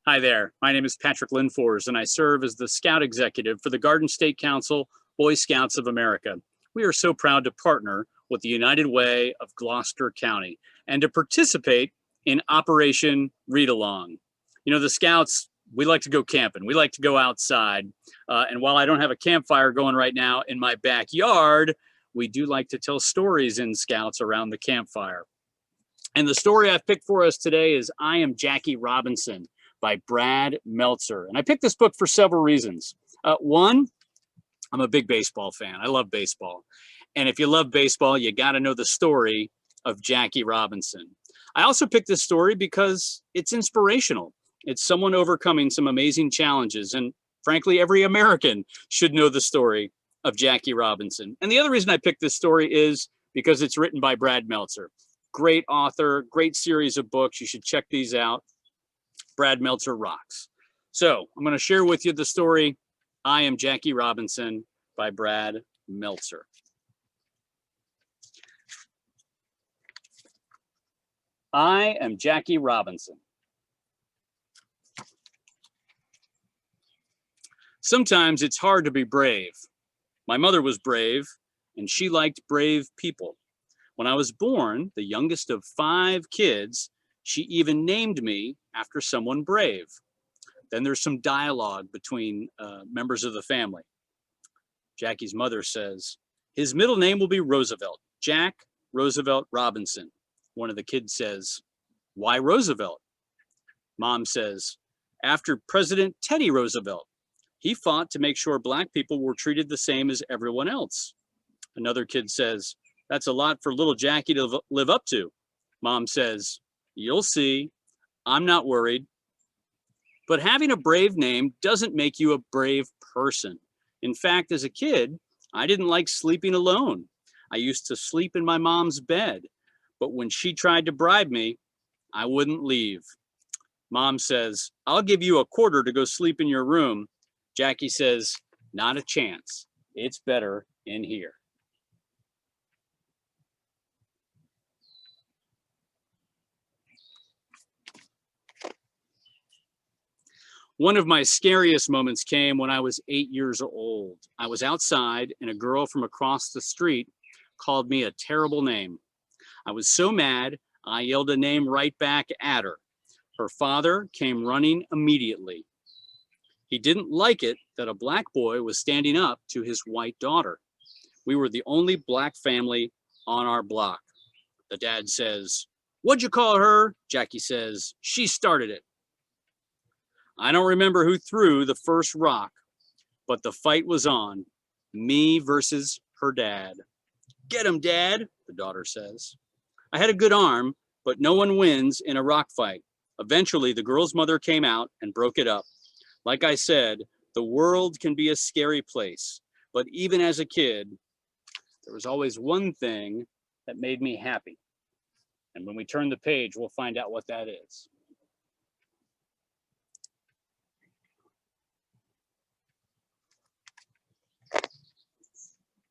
Hi there, my name is Patrick Linfors, and I serve as the Scout Executive for the Garden State Council, Boy Scouts of America. We are so proud to partner with the United Way of Gloucester County and to participate in Operation Read Along. You know, the Scouts, we like to go camping. We like to go outside. And while I don't have a campfire going right now in my backyard, we do like to tell stories in Scouts around the campfire. And the story I've picked for us today is I Am Jackie Robinson by Brad Meltzer. And I picked this book for several reasons. One, I'm a big baseball fan. I love baseball. And if you love baseball, you got to know the story of Jackie Robinson. I also picked this story because it's inspirational. It's someone overcoming some amazing challenges. And frankly, every American should know the story of Jackie Robinson. And the other reason I picked this story is because it's written by Brad Meltzer. Great author, great series of books. You should check these out. Brad Meltzer rocks. So I'm going to share with you the story, I Am Jackie Robinson by Brad Meltzer. I am Jackie Robinson. Sometimes it's hard to be brave. My mother was brave, and she liked brave people. When I was born, the youngest of 5 kids, she even named me after someone brave. Then there's some dialogue between members of the family. Jackie's mother says, his middle name will be Roosevelt, Jack Roosevelt Robinson. One of the kids says, why Roosevelt? Mom says, after President Teddy Roosevelt. He fought to make sure Black people were treated the same as everyone else. Another kid says, that's a lot for little Jackie to live up to. Mom says, you'll see, I'm not worried. But having a brave name doesn't make you a brave person. In fact, as a kid, I didn't like sleeping alone. I used to sleep in my mom's bed, but when she tried to bribe me, I wouldn't leave. Mom says, I'll give you a quarter to go sleep in your room. Jackie says, not a chance. It's better in here. One of my scariest moments came when I was 8 years old. I was outside and a girl from across the street called me a terrible name. I was so mad, I yelled a name right back at her. Her father came running immediately. He didn't like it that a Black boy was standing up to his white daughter. We were the only Black family on our block. The dad says, what'd you call her? Jackie says, she started it. I don't remember who threw the first rock, but the fight was on, me versus her dad. Get him, Dad, the daughter says. I had a good arm, but no one wins in a rock fight. Eventually, the girl's mother came out and broke it up. Like I said, the world can be a scary place, but even as a kid, there was always one thing that made me happy. And when we turn the page, we'll find out what that is.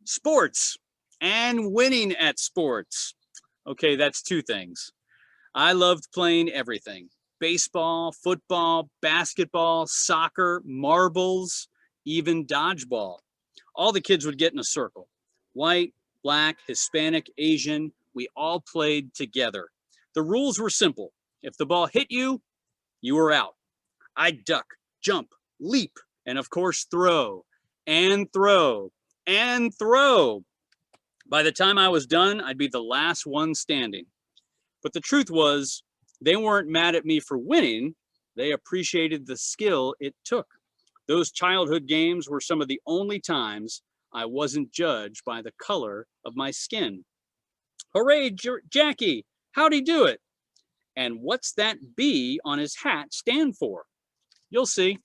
Sports and winning at sports. Okay, that's 2 things. I loved playing everything. Baseball, football, basketball, soccer, marbles, even dodgeball. All the kids would get in a circle. White, Black, Hispanic, Asian, we all played together. The rules were simple. If the ball hit you, you were out. I'd duck, jump, leap, and of course throw, and throw, and throw. By the time I was done, I'd be the last one standing. But the truth was, they weren't mad at me for winning. They appreciated the skill it took. Those childhood games were some of the only times I wasn't judged by the color of my skin. Hooray, Jackie, how'd he do it? And what's that B on his hat stand for? You'll see.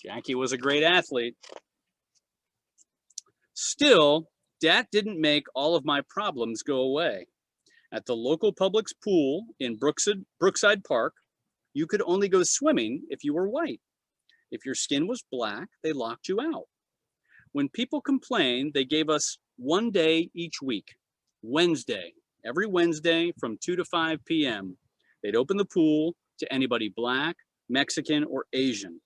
Jackie was a great athlete. Still, that didn't make all of my problems go away. At the local public pool in Brookside Park, you could only go swimming if you were white. If your skin was Black, they locked you out. When people complained, they gave us 1 day each week. Wednesday, every Wednesday from 2 to 5 p.m., they'd open the pool to anybody Black, Mexican, or Asian.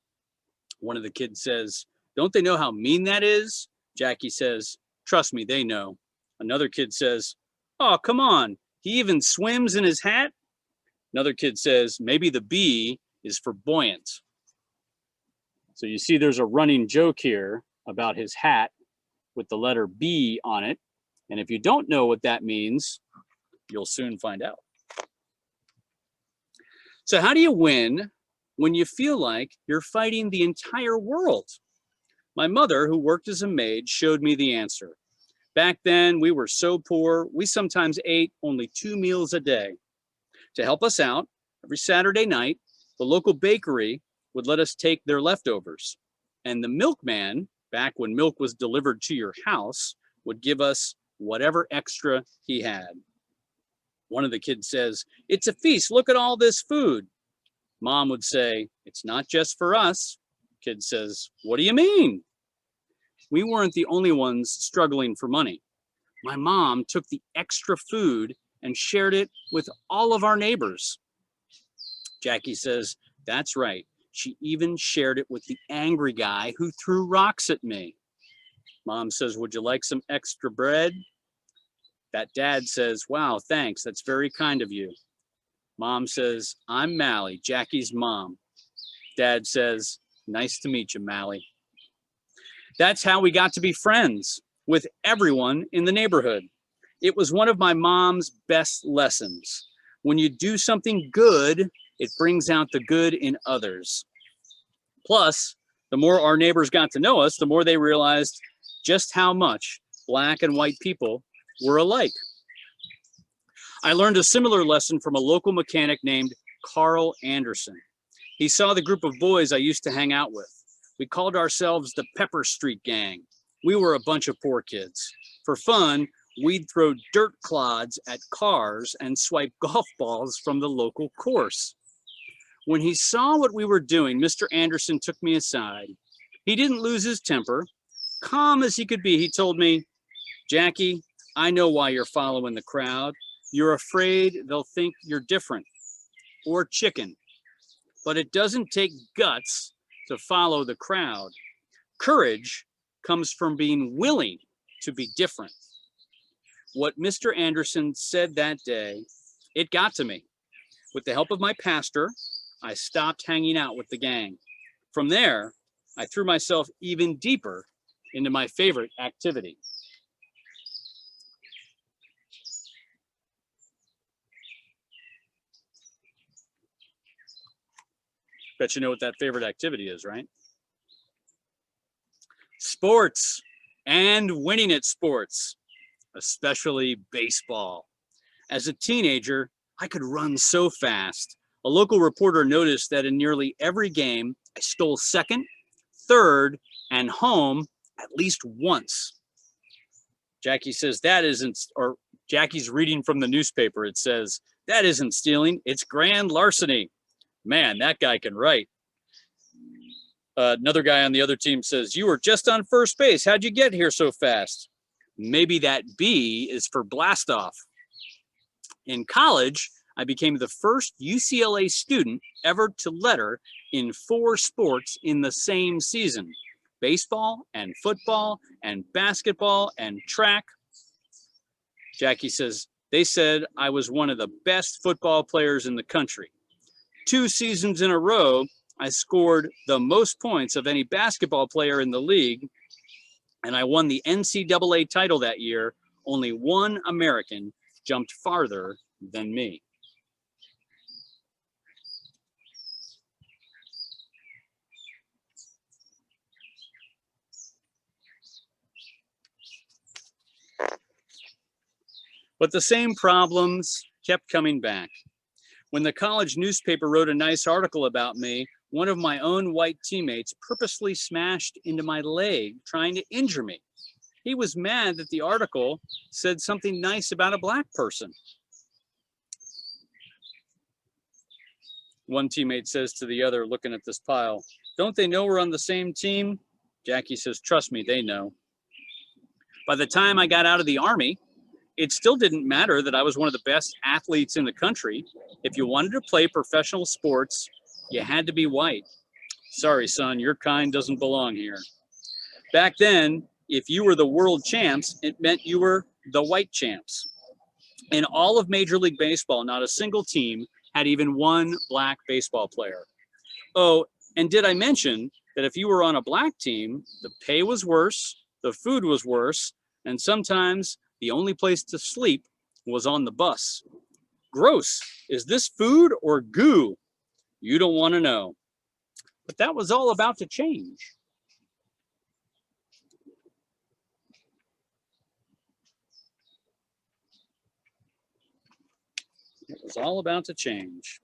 One of the kids says, "Don't they know how mean that is?" Jackie says, "Trust me, they know." Another kid says, "Oh, come on, he even swims in his hat?" Another kid says, "Maybe the B is for buoyant." So you see there's a running joke here about his hat with the letter B on it. And if you don't know what that means, you'll soon find out. So how do you win when you feel like you're fighting the entire world? My mother, who worked as a maid, showed me the answer. Back then, we were so poor, we sometimes ate only 2 meals a day. To help us out, every Saturday night, the local bakery would let us take their leftovers. And the milkman, back when milk was delivered to your house, would give us whatever extra he had. One of the kids says, "It's a feast, look at all this food." Mom would say, "It's not just for us." Kid says, "What do you mean?" We weren't the only ones struggling for money. My mom took the extra food and shared it with all of our neighbors. Jackie says, "That's right. She even shared it with the angry guy who threw rocks at me." Mom says, "Would you like some extra bread?" That dad says, "Wow, thanks. That's very kind of you." Mom says, "I'm Mally, Jackie's mom." Dad says, "Nice to meet you, Mally." That's how we got to be friends with everyone in the neighborhood. It was one of my mom's best lessons. When you do something good, it brings out the good in others. Plus, the more our neighbors got to know us, the more they realized just how much Black and white people were alike. I learned a similar lesson from a local mechanic named Carl Anderson. He saw the group of boys I used to hang out with. We called ourselves the Pepper Street Gang. We were a bunch of poor kids. For fun, we'd throw dirt clods at cars and swipe golf balls from the local course. When he saw what we were doing, Mr. Anderson took me aside. He didn't lose his temper. Calm as he could be, he told me, "Jackie, I know why you're following the crowd. You're afraid they'll think you're different or chicken. But it doesn't take guts to follow the crowd. Courage comes from being willing to be different." What Mr. Anderson said that day, it got to me. With the help of my pastor, I stopped hanging out with the gang. From there, I threw myself even deeper into my favorite activity. Bet you know what that favorite activity is, right? Sports and winning at sports, especially baseball. As a teenager, I could run so fast. A local reporter noticed that in nearly every game, I stole second, third, and home at least once. Jackie says that isn't, or Jackie's reading from the newspaper. It says, "That isn't stealing, it's grand larceny." Man, that guy can write. Another guy on the other team says, "You were just on first base. How'd you get here so fast?" Maybe that B is for blast off. In college, I became the first UCLA student ever to letter in 4 sports in the same season: baseball and football and basketball and track. Jackie says, "They said I was one of the best football players in the country. 2 seasons in a row, I scored the most points of any basketball player in the league, and I won the NCAA title that year. Only one American jumped farther than me." But the same problems kept coming back. When the college newspaper wrote a nice article about me, one of my own white teammates purposely smashed into my leg, trying to injure me. He was mad that the article said something nice about a Black person. One teammate says to the other, looking at this pile, "Don't they know we're on the same team?" Jackie says, "Trust me, they know." By the time I got out of the Army, It still didn't matter that I was one of the best athletes in the country. If you wanted to play professional sports, you had to be white. Sorry, son, your kind doesn't belong here. Back then, if you were the world champs, it meant you were the white champs. In all of Major League Baseball, not a single team had even one black baseball player. Oh, and did I mention that if you were on a black team, the pay was worse, the food was worse, and sometimes the only place to sleep was on the bus. Gross. Is this food or goo? You don't want to know. But that was all about to change. It was all about to change.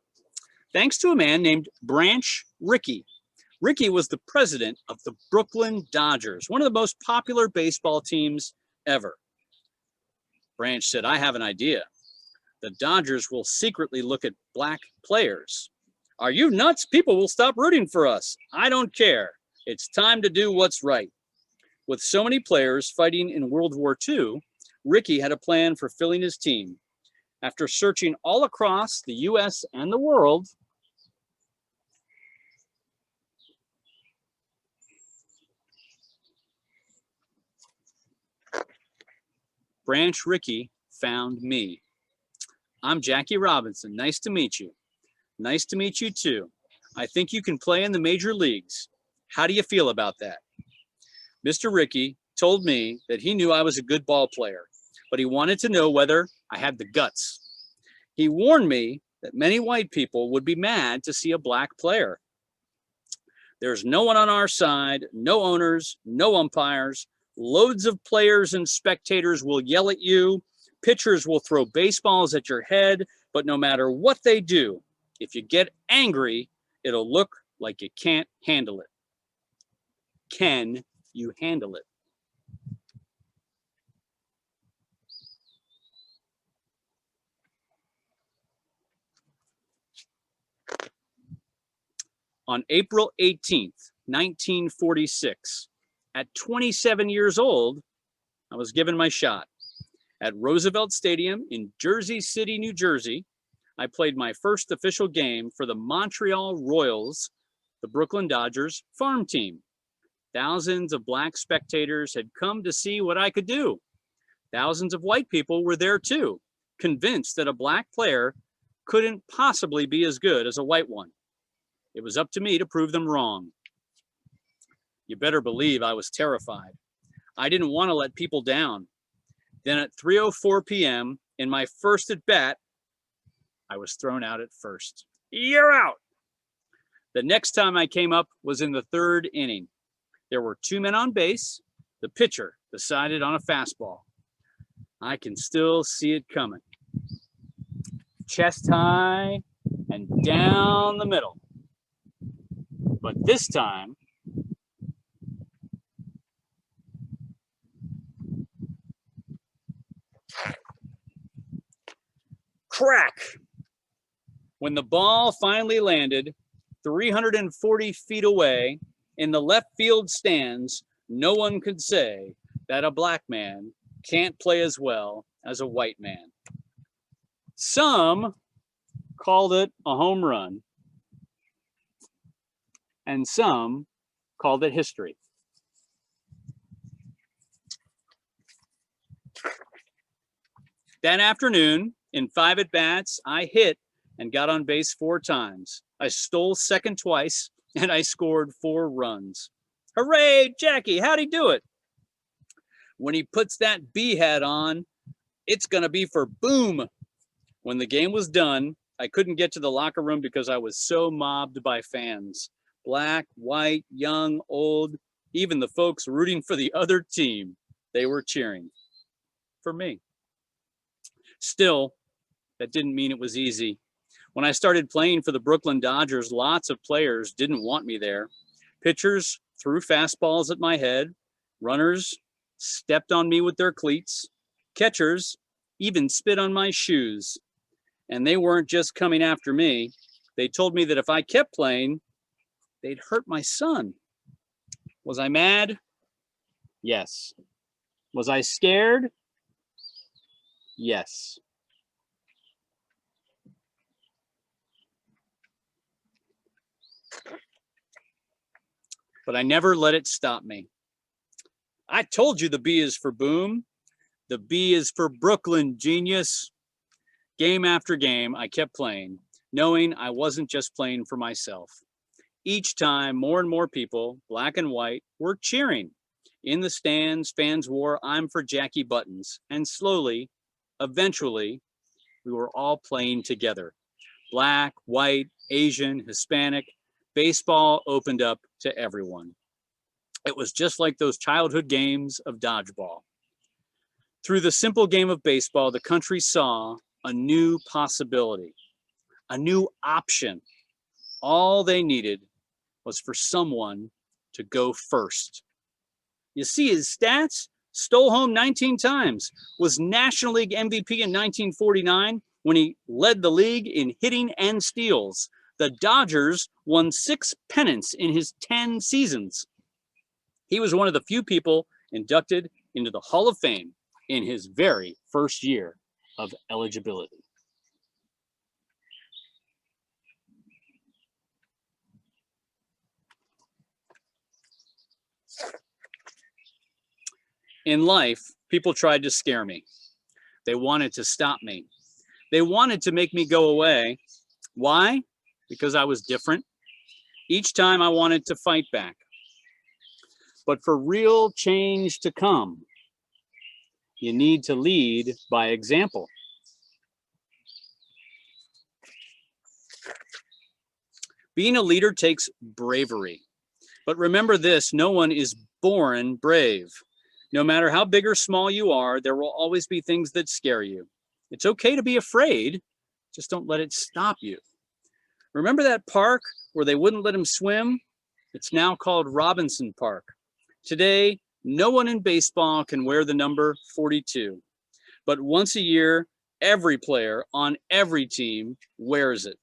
Thanks to a man named Branch Rickey. Rickey was the president of the Brooklyn Dodgers, one of the most popular baseball teams ever. Branch said, I have an idea. The Dodgers will secretly look at black players. Are you nuts? People will stop rooting for us. I don't care. It's time to do what's right. With so many players fighting in World War II, Rickey had a plan for filling his team. After searching all across the U.S. and the world, Branch Rickey found me. I'm Jackie Robinson. Nice to meet you. Nice to meet you too. I think you can play in the major leagues. How do you feel about that? Mr. Rickey told me that he knew I was a good ball player, but he wanted to know whether I had the guts. He warned me that many white people would be mad to see a black player. There's no one on our side, no owners, no umpires. Loads of players and spectators will yell at you. Pitchers will throw baseballs at your head, but no matter what they do, if you get angry, it'll look like you can't handle it. Can you handle it? On April 18th, 1946, at 27 years old, I was given my shot. At Roosevelt Stadium in Jersey City, New Jersey, I played my first official game for the Montreal Royals, the Brooklyn Dodgers farm team. Thousands of black spectators had come to see what I could do. Thousands of white people were there too, convinced that a black player couldn't possibly be as good as a white one. It was up to me to prove them wrong. You better believe I was terrified. I didn't want to let people down. Then at 3:04 p.m., in my first at bat, I was thrown out at first. You're out. The next time I came up was in the third inning. There were two men on base. The pitcher decided on a fastball. I can still see it coming. Chest high and down the middle. But this time, crack! When the ball finally landed 340 feet away in the left field stands, no one could say that a black man can't play as well as a white man. Some called it a home run, and some called it history. That afternoon, in 5 at-bats, I hit and got on base 4 times. I stole second twice, and I scored 4 runs. Hooray, Jackie, how'd he do it? When he puts that B hat on, it's gonna be for boom. When the game was done, I couldn't get to the locker room because I was so mobbed by fans. Black, white, young, old, even the folks rooting for the other team, they were cheering for me. Still, that didn't mean it was easy. When I started playing for the Brooklyn Dodgers, lots of players didn't want me there. Pitchers threw fastballs at my head. Runners stepped on me with their cleats. Catchers even spit on my shoes. And they weren't just coming after me. They told me that if I kept playing, they'd hurt my son. Was I mad? Yes. Was I scared? Yes. But I never let it stop me. I told you the B is for boom. The B is for Brooklyn, genius. Game after game, I kept playing, knowing I wasn't just playing for myself. Each time, more and more people, black and white, were cheering. In the stands, fans wore "I'm for Jackie" buttons, and slowly, eventually, we were all playing together. Black, white, Asian, Hispanic, baseball opened up to everyone. It was just like those childhood games of dodgeball. Through the simple game of baseball, the country saw a new possibility, a new option. All they needed was for someone to go first. You see his stats? Stole home 19 times, was National League MVP in 1949 when he led the league in hitting and steals. The Dodgers won 6 pennants in his 10 seasons. He was one of the few people inducted into the Hall of Fame in his very first year of eligibility. In life, people tried to scare me. They wanted to stop me. They wanted to make me go away. Why? Because I was different. Each time I wanted to fight back. But for real change to come, you need to lead by example. Being a leader takes bravery. But remember this, no one is born brave. No matter how big or small you are, there will always be things that scare you. It's okay to be afraid, just don't let it stop you. Remember that park where they wouldn't let him swim? It's now called Robinson Park. Today, no one in baseball can wear the number 42. But once a year, every player on every team wears it.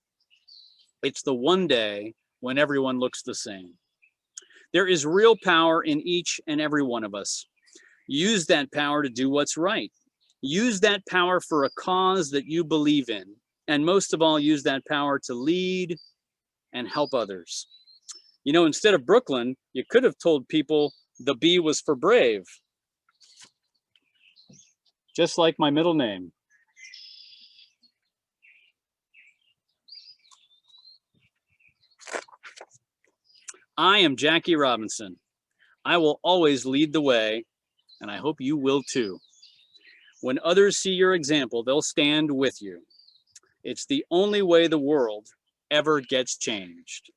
It's the one day when everyone looks the same. There is real power in each and every one of us. Use that power to do what's right. Use that power for a cause that you believe in. And most of all, use that power to lead and help others. You know, instead of Brooklyn, you could have told people the B was for brave. Just like my middle name. I am Jackie Robinson. I will always lead the way, and I hope you will too. When others see your example, they'll stand with you. It's the only way the world ever gets changed.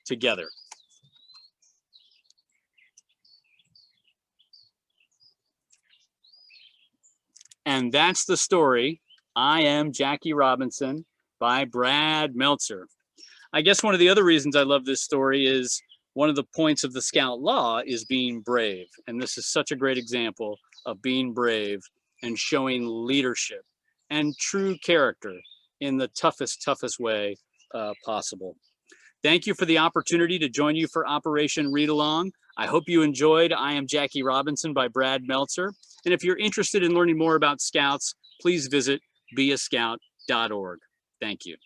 Together. And that's the story, I Am Jackie Robinson, by Brad Meltzer. I guess one of the other reasons I love this story is one of the points of the Scout Law is being brave. And this is such a great example of being brave and showing leadership and true character in the toughest way possible. Thank you for the opportunity to join you for Operation Read Along. I hope you enjoyed I Am Jackie Robinson by Brad Meltzer. And if you're interested in learning more about Scouts, please visit beascout.org. Thank you.